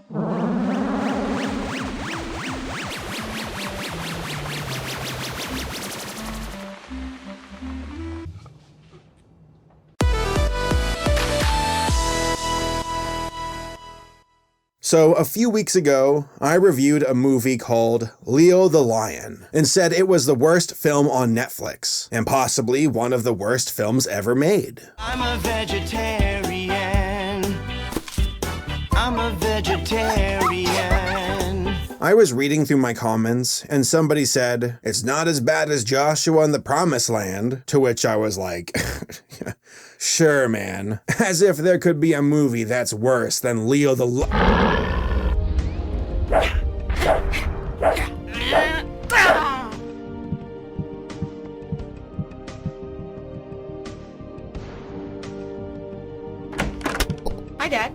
So, a few weeks ago, I reviewed a movie called Leo the Lion and said it was the worst film on Netflix, and possibly one of the worst films ever made. I'm a vegetarian. I'm a vegetarian. I was reading through my comments, and somebody said, "It's not as bad as Joshua and the Promised Land," to which I was like, sure, man. As if there could be a movie that's worse than Leo the Lion. Hi, Dad.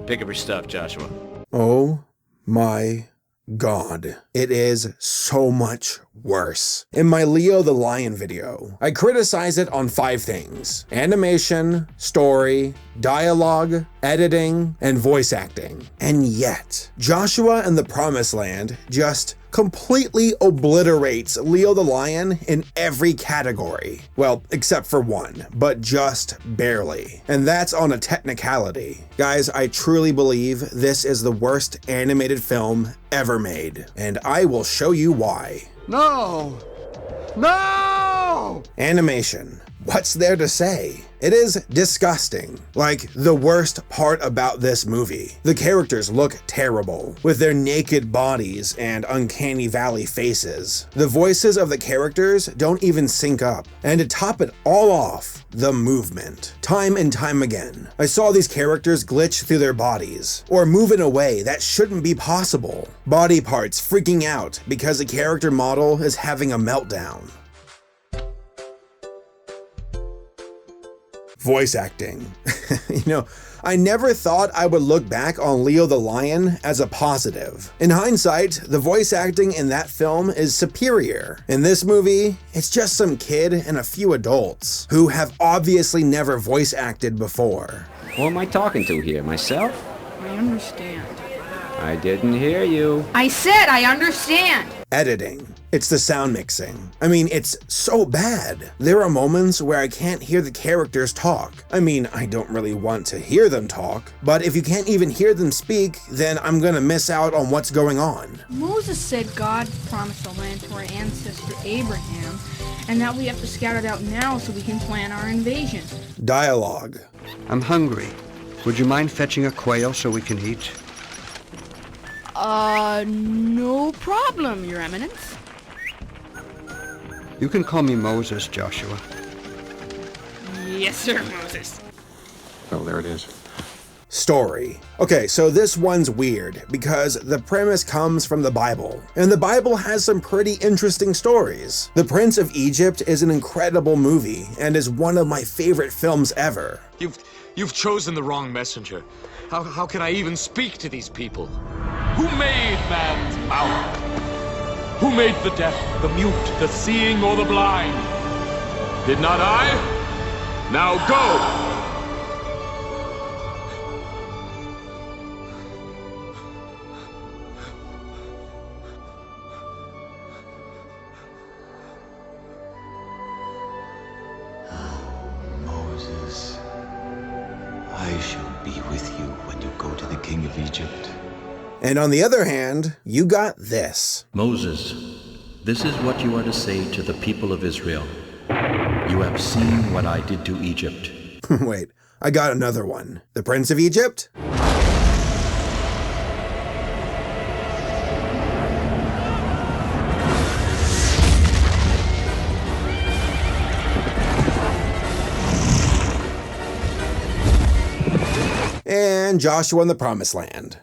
Pick up your stuff, Joshua. Oh my God. It is so much worse. In my Leo the Lion video, I criticize it on 5 things: animation, story, dialogue, editing, and voice acting. And yet, Joshua and the Promised Land just completely obliterates Leo the Lion in every category. Well, except for one, but just barely. And that's on a technicality. Guys, I truly believe this is the worst animated film ever made, and I will show you why. No! No! Animation. What's there to say? It is disgusting. Like, the worst part about this movie. The characters look terrible, with their naked bodies and uncanny valley faces. The voices of the characters don't even sync up. And to top it all off, the movement. Time and time again, I saw these characters glitch through their bodies, or move in a way that shouldn't be possible. Body parts freaking out because the character model is having a meltdown. Voice acting. I never thought I would look back on Leo the Lion as a positive. In hindsight, the voice acting in that film is superior. In this movie, it's just some kid and a few adults who have obviously never voice acted before. Who am I talking to here? Myself? I understand. I didn't hear you. I said I understand! Editing. It's the sound mixing. I mean, it's so bad. There are moments where I can't hear the characters talk. I mean, I don't really want to hear them talk, but if you can't even hear them speak, then I'm gonna miss out on what's going on. Moses said God promised the land to our ancestor Abraham, and that we have to scout it out now so we can plan our invasion. Dialogue. I'm hungry. Would you mind fetching a quail so we can eat? No problem, Your Eminence. You can call me Moses, Joshua. Yes, sir, Moses. Oh, there it is. Story. Okay, so this one's weird because the premise comes from the Bible, and the Bible has some pretty interesting stories. The Prince of Egypt is an incredible movie and is one of my favorite films ever. You've chosen the wrong messenger. How can I even speak to these people? Who made man's mouth? Who made the deaf, the mute, the seeing, or the blind? Did not I? Now go! Moses, I shall be with you when you go to the king of Egypt. And on the other hand, you got this. Moses, this is what you are to say to the people of Israel. You have seen what I did to Egypt. Wait, I got another one. The Prince of Egypt? And Joshua and the Promised Land.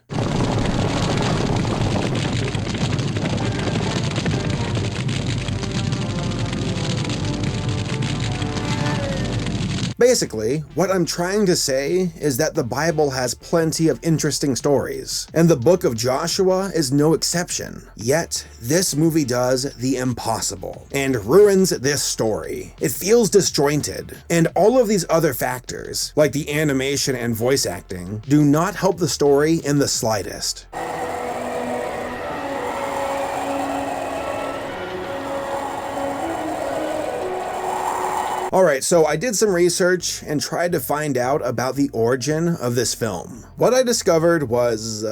Basically, what I'm trying to say is that the Bible has plenty of interesting stories, and the book of Joshua is no exception. Yet, this movie does the impossible and ruins this story. It feels disjointed, and all of these other factors, like the animation and voice acting, do not help the story in the slightest. Alright, so I did some research and tried to find out about the origin of this film. What I discovered was,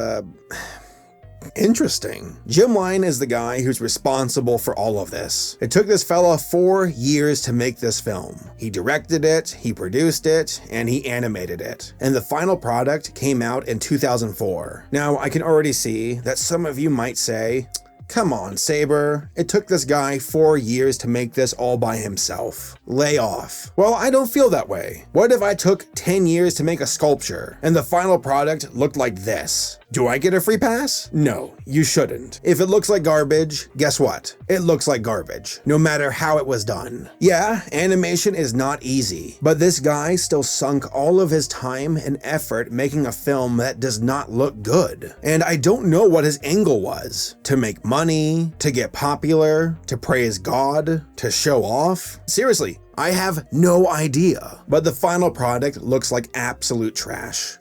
interesting. Jim Line is the guy who's responsible for all of this. It took this fella 4 years to make this film. He directed it, he produced it, and he animated it. And the final product came out in 2004. Now, I can already see that some of you might say, come on, Saber. It took this guy 4 years to make this all by himself. Lay off. Well, I don't feel that way. What if I took 10 years to make a sculpture and the final product looked like this? Do I get a free pass? No, you shouldn't. If it looks like garbage, guess what? It looks like garbage, no matter how it was done. Yeah, animation is not easy, but this guy still sunk all of his time and effort making a film that does not look good. And I don't know what his angle was. To make money, to get popular, to praise God, to show off? Seriously, I have no idea. But the final product looks like absolute trash.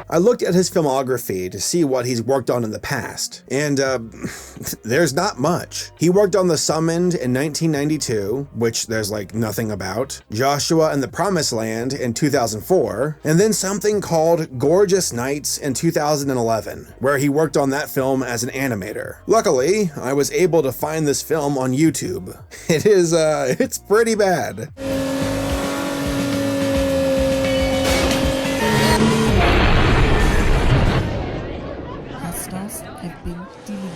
I looked at his filmography to see what he's worked on in the past, and there's not much. He worked on The Summoned in 1992, which there's like nothing about, Joshua and the Promised Land in 2004, and then something called Gorgeous Nights in 2011, where he worked on that film as an animator. Luckily, I was able to find this film on YouTube. It's pretty bad. Have been deleted.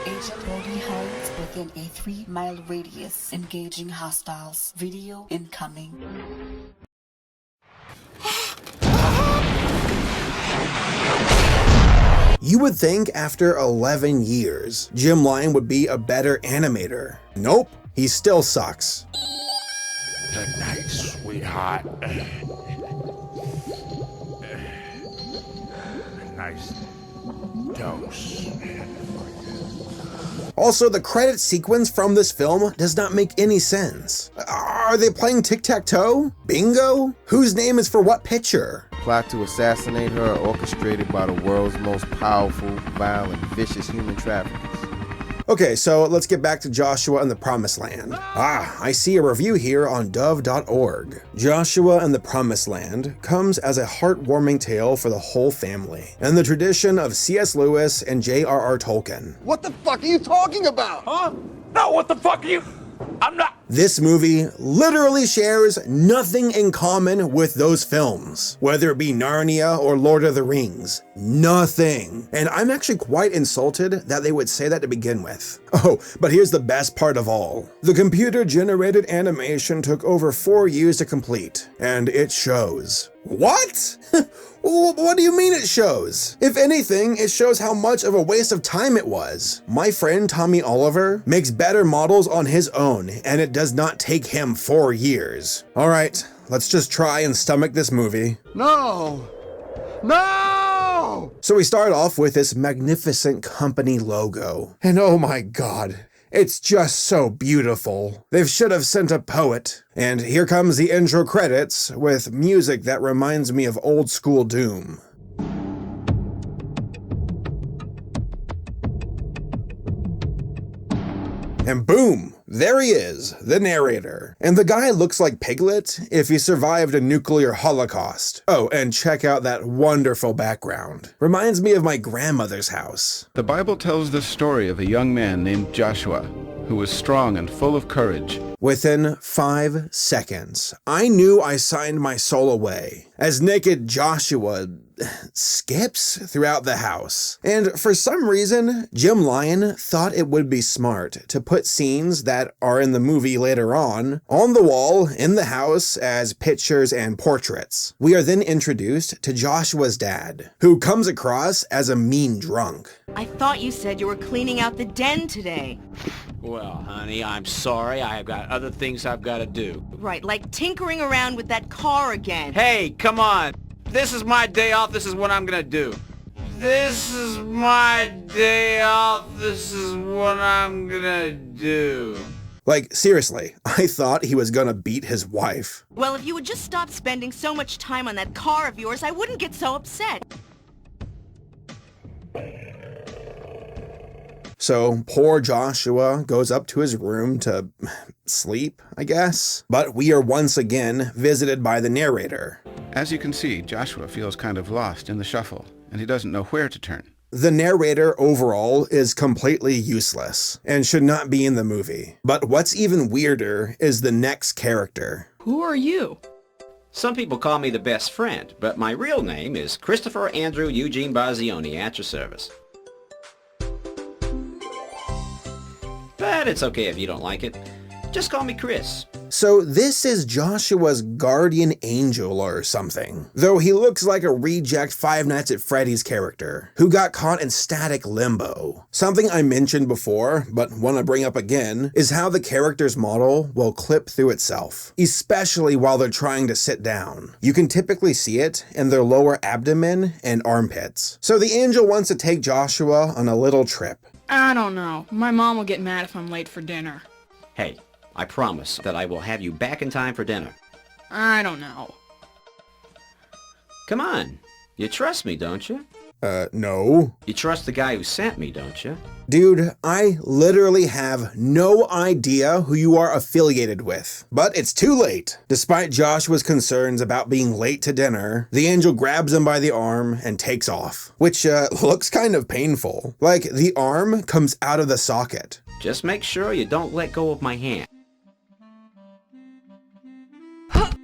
Agent Brody holds within a 3-mile radius. Engaging hostiles. Video incoming. You would think after 11 years, Jim Line would be a better animator. Nope, he still sucks. Good night, sweetheart. Nice dose. Also, the credit sequence from this film does not make any sense. Are they playing tic-tac-toe? Bingo? Whose name is for what picture? Plot to assassinate her orchestrated by the world's most powerful, violent, vicious human traffickers. Okay, so let's get back to Joshua and the Promised Land. I see a review here on dove.org. Joshua and the Promised Land comes as a heartwarming tale for the whole family, and the tradition of C.S. Lewis and J.R.R. Tolkien. What the fuck are you talking about? Huh? No, what the fuck are you? I'm not. This movie literally shares nothing in common with those films, whether it be Narnia or Lord of the Rings. Nothing. And I'm actually quite insulted that they would say that to begin with. Oh, but here's the best part of all. The computer-generated animation took over 4 years to complete, and it shows. What? What do you mean it shows? If anything, it shows how much of a waste of time it was. My friend Tommy Oliver makes better models on his own, and it does not take him 4 years. All right, let's just try and stomach this movie. No! No! So we start off with this magnificent company logo. And oh my God, it's just so beautiful. They should have sent a poet. And here comes the intro credits with music that reminds me of old school Doom. And boom, there he is, the narrator. And the guy looks like Piglet if he survived a nuclear holocaust. Oh, and check out that wonderful background. Reminds me of my grandmother's house. The Bible tells the story of a young man named Joshua, who was strong and full of courage. Within 5 seconds, I knew I signed my soul away, as naked Joshua skips throughout the house. And for some reason, Jim Line thought it would be smart to put scenes that are in the movie later on the wall in the house as pictures and portraits. We are then introduced to Joshua's dad, who comes across as a mean drunk. I thought you said you were cleaning out the den today. Well, honey, I'm sorry. I have got other things I've got to do. Right, like tinkering around with that car again. Hey, come on. This is my day off. This is what I'm gonna do. This is my day off. This is what I'm gonna do. Like, seriously, I thought he was gonna beat his wife. Well, if you would just stop spending so much time on that car of yours, I wouldn't get so upset. So poor Joshua goes up to his room to sleep, I guess. But we are once again visited by the narrator. As you can see, Joshua feels kind of lost in the shuffle, and he doesn't know where to turn. The narrator overall is completely useless and should not be in the movie. But what's even weirder is the next character. Who are you? Some people call me the best friend, but my real name is Christopher Andrew Eugene Bazioni, at your service. But it's okay if you don't like it. Just call me Chris. So this is Joshua's guardian angel or something, though he looks like a reject Five Nights at Freddy's character who got caught in static limbo. Something I mentioned before, but want to bring up again, is how the character's model will clip through itself, especially while they're trying to sit down. You can typically see it in their lower abdomen and armpits. So the angel wants to take Joshua on a little trip. I don't know. My mom will get mad if I'm late for dinner. Hey, I promise that I will have you back in time for dinner. I don't know. Come on. You trust me, don't you? No. You trust the guy who sent me, don't you? Dude, I literally have no idea who you are affiliated with. But it's too late. Despite Joshua's concerns about being late to dinner, the angel grabs him by the arm and takes off, which looks kind of painful. Like the arm comes out of the socket. Just make sure you don't let go of my hand.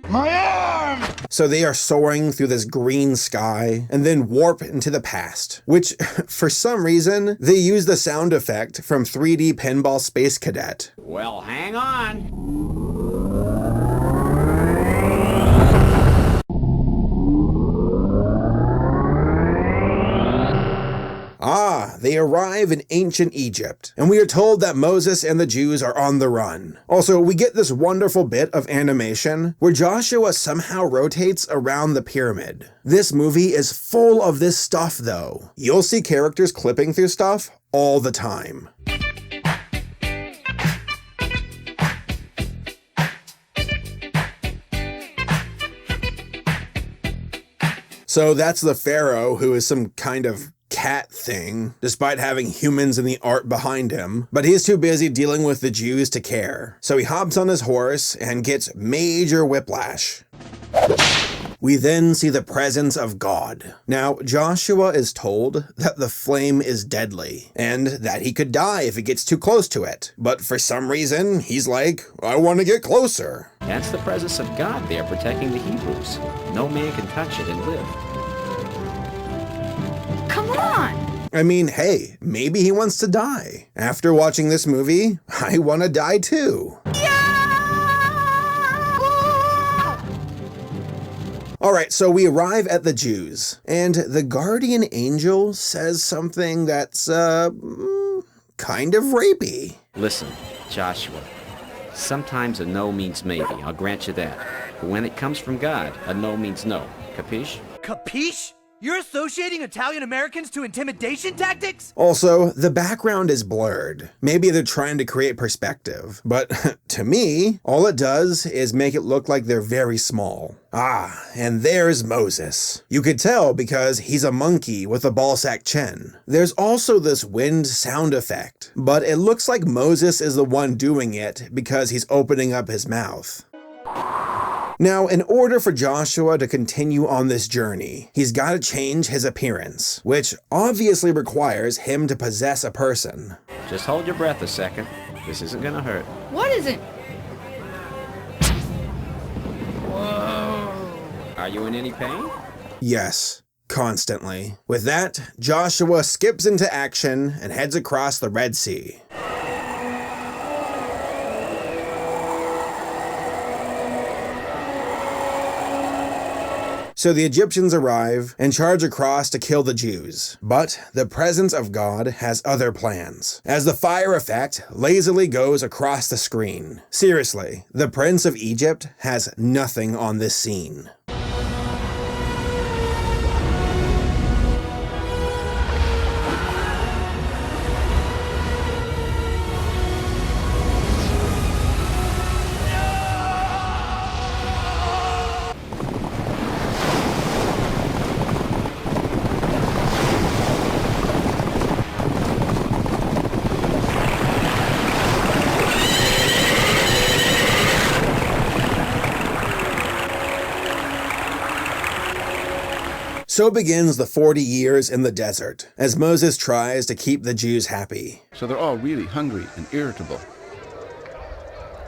My arm! So they are soaring through this green sky and then warp into the past, which for some reason they use the sound effect from 3D Pinball Space Cadet. Well, hang on. Ah, they arrive in ancient Egypt, and we are told that Moses and the Jews are on the run. Also, we get this wonderful bit of animation where Joshua somehow rotates around the pyramid. This movie is full of this stuff though. You'll see characters clipping through stuff all the time. So that's the Pharaoh, who is some kind of cat thing, despite having humans in the art behind him, but he's too busy dealing with the Jews to care. So he hops on his horse and gets major whiplash. We then see the presence of God. Now, Joshua is told that the flame is deadly, and that he could die if he gets too close to it. But for some reason, he's like, I want to get closer. That's the presence of God there protecting the Hebrews. No man can touch it and live. Come on! I mean, hey, maybe he wants to die. After watching this movie, I want to die too. Alright, so we arrive at the Jews, and the guardian angel says something that's, kind of rapey. Listen, Joshua, sometimes a no means maybe, I'll grant you that. But when it comes from God, a no means no. Capiche? Capiche? You're associating Italian Americans to intimidation tactics? Also, the background is blurred. Maybe they're trying to create perspective, but to me, all it does is make it look like they're very small. Ah, and there's Moses. You could tell because he's a monkey with a ballsack chin. There's also this wind sound effect, but it looks like Moses is the one doing it because he's opening up his mouth. Now, in order for Joshua to continue on this journey, he's got to change his appearance, which obviously requires him to possess a person. Just hold your breath a second. This isn't gonna hurt. What isn't? Whoa. Are you in any pain? Yes, constantly. With that, Joshua skips into action and heads across the Red Sea. So the Egyptians arrive and charge across to kill the Jews. But the presence of God has other plans, as the fire effect lazily goes across the screen. Seriously, the Prince of Egypt has nothing on this scene. So begins the 40 years in the desert, as Moses tries to keep the Jews happy. So they're all really hungry and irritable.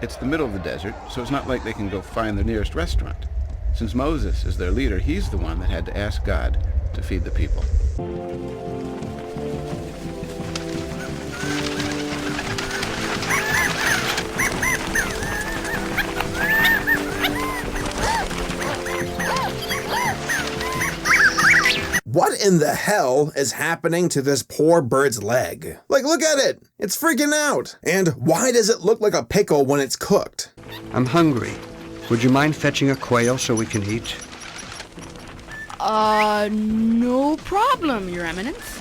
It's the middle of the desert, so it's not like they can go find the nearest restaurant. Since Moses is their leader, he's the one that had to ask God to feed the people. What in the hell is happening to this poor bird's leg? Like, look at it! It's freaking out! And why does it look like a pickle when it's cooked? I'm hungry. Would you mind fetching a quail so we can eat? No problem, Your Eminence.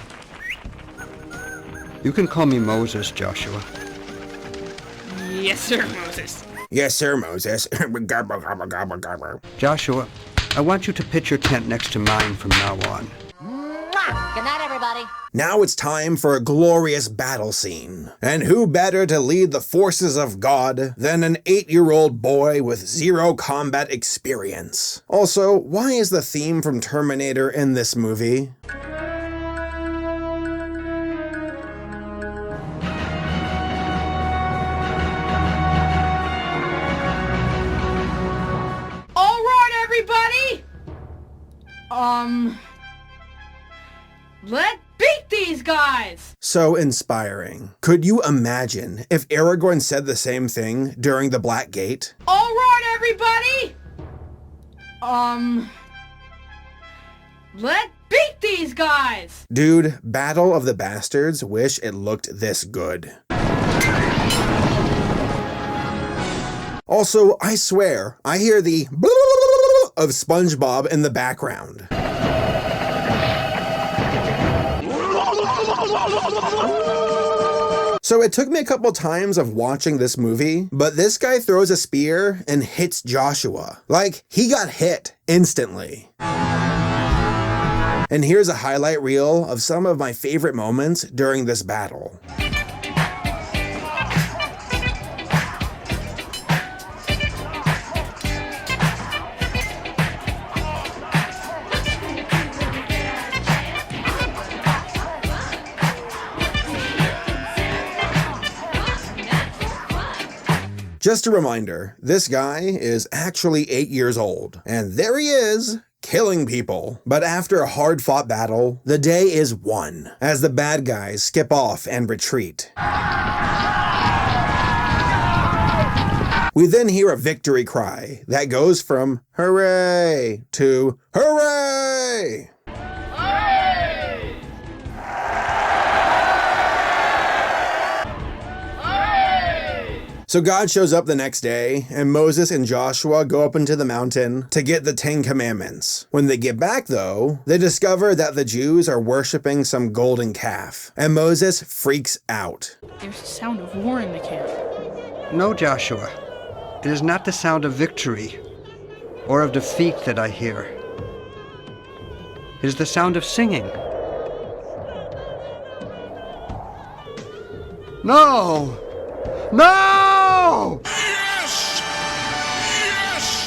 You can call me Moses, Joshua. Yes, sir, Moses. Yes, sir, Moses. Joshua, I want you to pitch your tent next to mine from now on. Good night, everybody. Now it's time for a glorious battle scene. And who better to lead the forces of God than an 8-year-old boy with 0 combat experience? Also, why is the theme from Terminator in this movie? All right, everybody! Let's beat these guys! So inspiring. Could you imagine if Aragorn said the same thing during the Black Gate? All right, everybody! Let's beat these guys! Dude, Battle of the Bastards wish it looked this good. Also, I swear, I hear the of SpongeBob in the background. So it took me a couple times of watching this movie, but this guy throws a spear and hits Joshua. Like, he got hit instantly. And here's a highlight reel of some of my favorite moments during this battle. Just a reminder, this guy is actually 8 years old, and there he is, killing people. But after a hard-fought battle, the day is won, as the bad guys skip off and retreat. We then hear a victory cry that goes from hooray to hooray! So God shows up the next day, and Moses and Joshua go up into the mountain to get the 10 Commandments. When they get back, though, they discover that the Jews are worshiping some golden calf, and Moses freaks out. There's a sound of war in the camp. No, Joshua. It is not the sound of victory or of defeat that I hear. It is the sound of singing. No! No!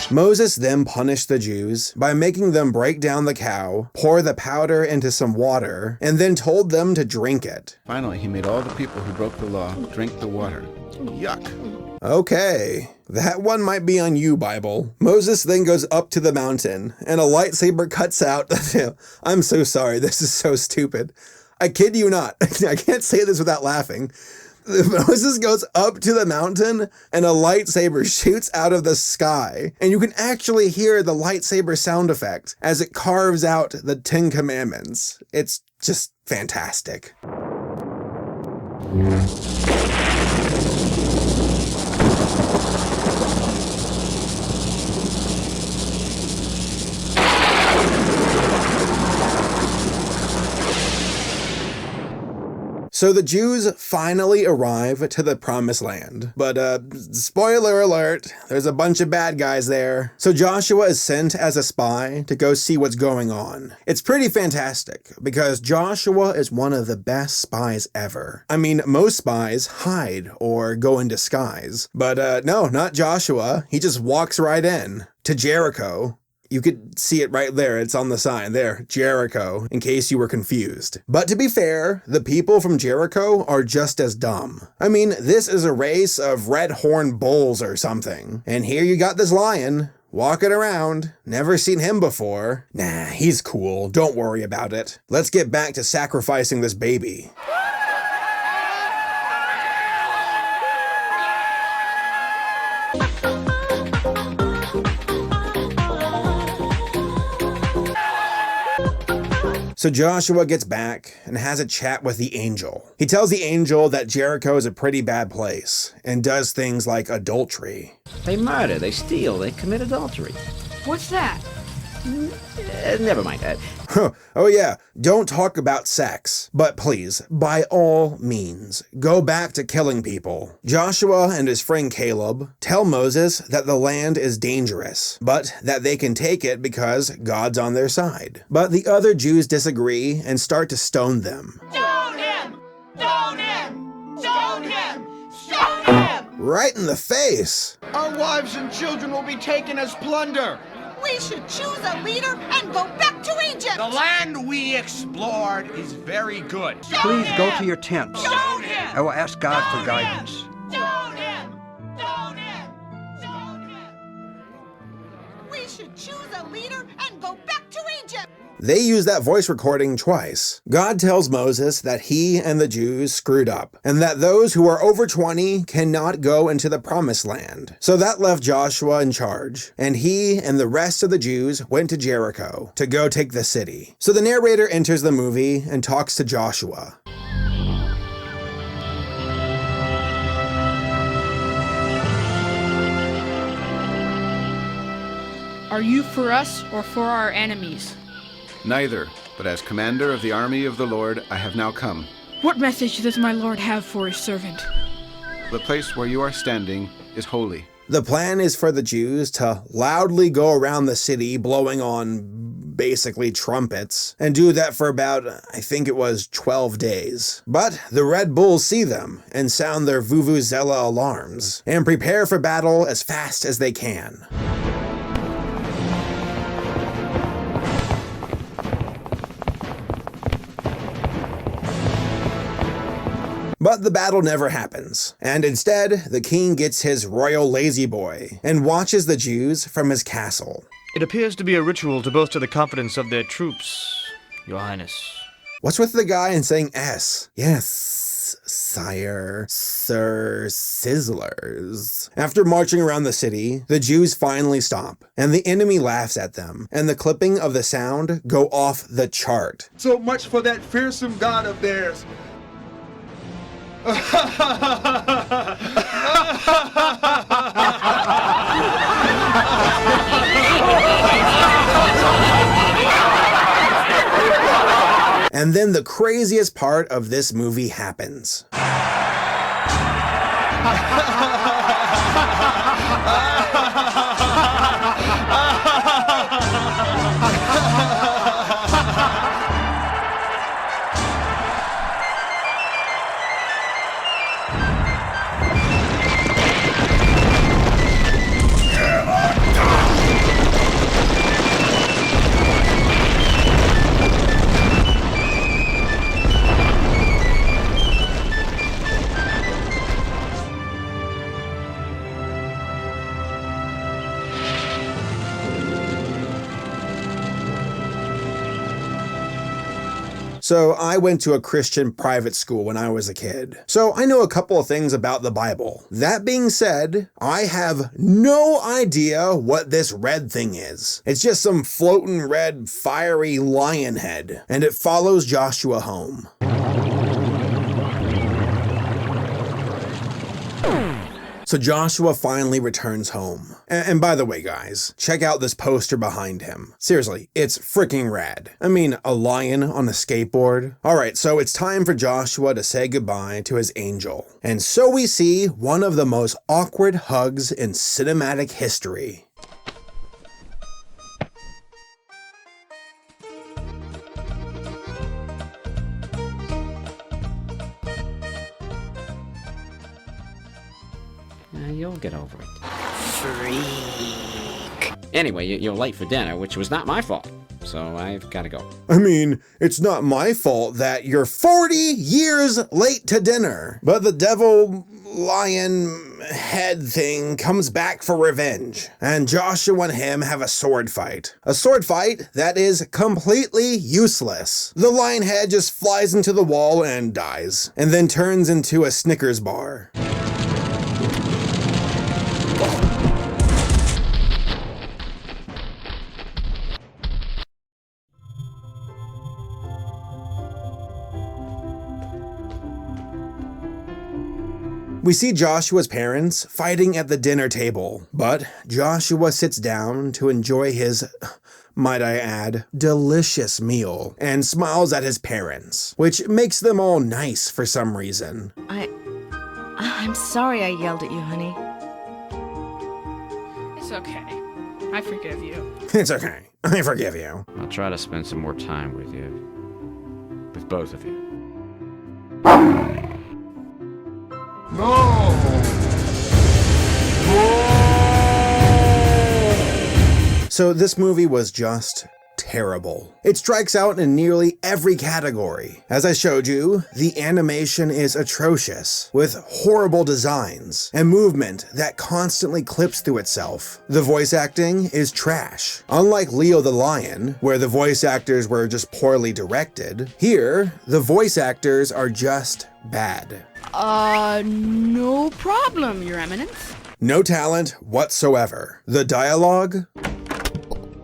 Moses then punished the Jews by making them break down the cow, pour the powder into some water, and then told them to drink it. Finally, he made all the people who broke the law drink the water. Yuck. Okay, that one might be on you, Bible. Moses then goes up to the mountain, and a lightsaber cuts out. I'm so sorry, this is so stupid. I kid you not. I can't say this without laughing. Moses goes up to the mountain and a lightsaber shoots out of the sky. And you can actually hear the lightsaber sound effect as it carves out the 10 Commandments. It's just fantastic. So the Jews finally arrive to the promised land. But spoiler alert, there's a bunch of bad guys there. So Joshua is sent as a spy to go see what's going on. It's pretty fantastic because Joshua is one of the best spies ever. I mean, most spies hide or go in disguise. But no, not Joshua. He just walks right in to Jericho. You could see it right there. It's on the sign there, Jericho, in case you were confused. But to be fair, the people from Jericho are just as dumb. I mean, this is a race of red-horned bulls or something. And here you got this lion walking around. Never seen him before. Nah, he's cool. Don't worry about it. Let's get back to sacrificing this baby. So Joshua gets back and has a chat with the angel. He tells the angel that Jericho is a pretty bad place and does things like adultery. They murder, they steal, they commit adultery. What's that? Never mind that. Oh yeah, don't talk about sex. But please, by all means, go back to killing people. Joshua and his friend Caleb tell Moses that the land is dangerous, but that they can take it because God's on their side. But the other Jews disagree and start to stone them. Stone him! Stone him! Stone him! Stone him! Right in the face! Our wives and children will be taken as plunder. We should choose a leader and go back to Egypt! The land we explored is very good. Please go to your tents. Stone him! I will ask God for guidance. Stone him! Stone him! Stone him! We should choose a leader and go back to Egypt! They use that voice recording twice. God tells Moses that he and the Jews screwed up, and that those who are over 20 cannot go into the promised land. So that left Joshua in charge, and he and the rest of the Jews went to Jericho to go take the city. So the narrator enters the movie and talks to Joshua. Are you for us or for our enemies? Neither, but as commander of the army of the Lord, I have now come. What message does my Lord have for his servant? The place where you are standing is holy. The plan is for the Jews to loudly go around the city blowing on basically trumpets and do that for about, I think it was 12 days. But the Red Bulls see them and sound their vuvuzela alarms and prepare for battle as fast as they can. But the battle never happens, and instead, the king gets his royal lazy boy and watches the Jews from his castle. It appears to be a ritual to bolster the confidence of their troops, Your Highness. What's with the guy and saying S? Yes, sire, sir, sizzlers. After marching around the city, the Jews finally stop, and the enemy laughs at them, and the clipping of the sound go off the chart. So much for that fearsome God of theirs. And then the craziest part of this movie happens. So I went to a Christian private school when I was a kid. So I know a couple of things about the Bible. That being said, I have no idea what this red thing is. It's just some floating red fiery lion head, and it follows Joshua home. So Joshua finally returns home. And by the way, guys, check out this poster behind him. Seriously, it's freaking rad. I mean, a lion on a skateboard. Alright, so it's time for Joshua to say goodbye to his angel. And so we see one of the most awkward hugs in cinematic history. You'll get over it. Freak. Anyway, you're late for dinner, which was not my fault. So I've got to go. I mean, it's not my fault that you're 40 years late to dinner. But the devil lion head thing comes back for revenge. And Joshua and him have a sword fight. A sword fight that is completely useless. The lion head just flies into the wall and dies. And then turns into a Snickers bar. We see Joshua's parents fighting at the dinner table, but Joshua sits down to enjoy his, might I add, delicious meal and smiles at his parents, which makes them all nice for some reason. I'm sorry I yelled at you, honey. It's okay. I forgive you. It's okay. I forgive you. I'll try to spend some more time with you. With both of you. No! So this movie was just terrible. It strikes out in nearly every category. As I showed you, the animation is atrocious, with horrible designs and movement that constantly clips through itself. The voice acting is trash. Unlike Leo the Lion, where the voice actors were just poorly directed, here, the voice actors are just bad. No problem, Your Eminence. No talent whatsoever. The dialogue?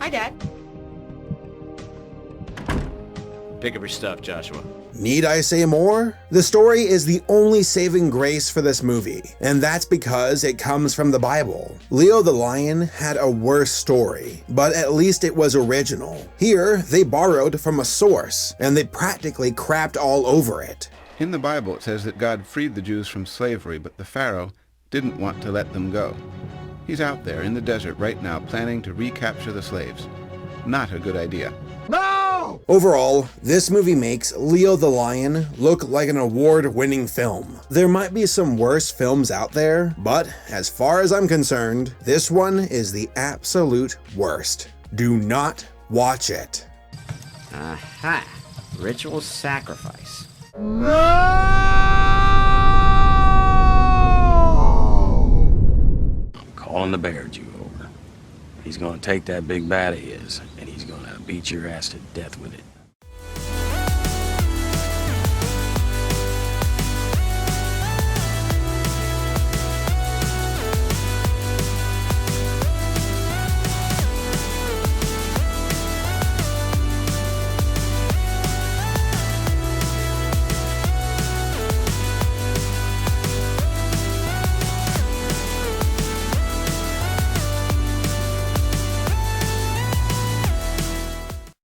Hi, Dad. Pick up your stuff, Joshua. Need I say more? The story is the only saving grace for this movie, and that's because it comes from the Bible. Leo the Lion had a worse story, but at least it was original. Here, they borrowed from a source, and they practically crapped all over it. In the Bible, it says that God freed the Jews from slavery, but the Pharaoh didn't want to let them go. He's out there in the desert right now planning to recapture the slaves. Not a good idea. No! Overall, this movie makes Leo the Lion look like an award-winning film. There might be some worse films out there, but as far as I'm concerned, this one is the absolute worst. Do not watch it. Aha! Ritual sacrifice. No! I'm calling the bear Jew over. He's gonna take that big bat of his, and he's gonna beat your ass to death with it.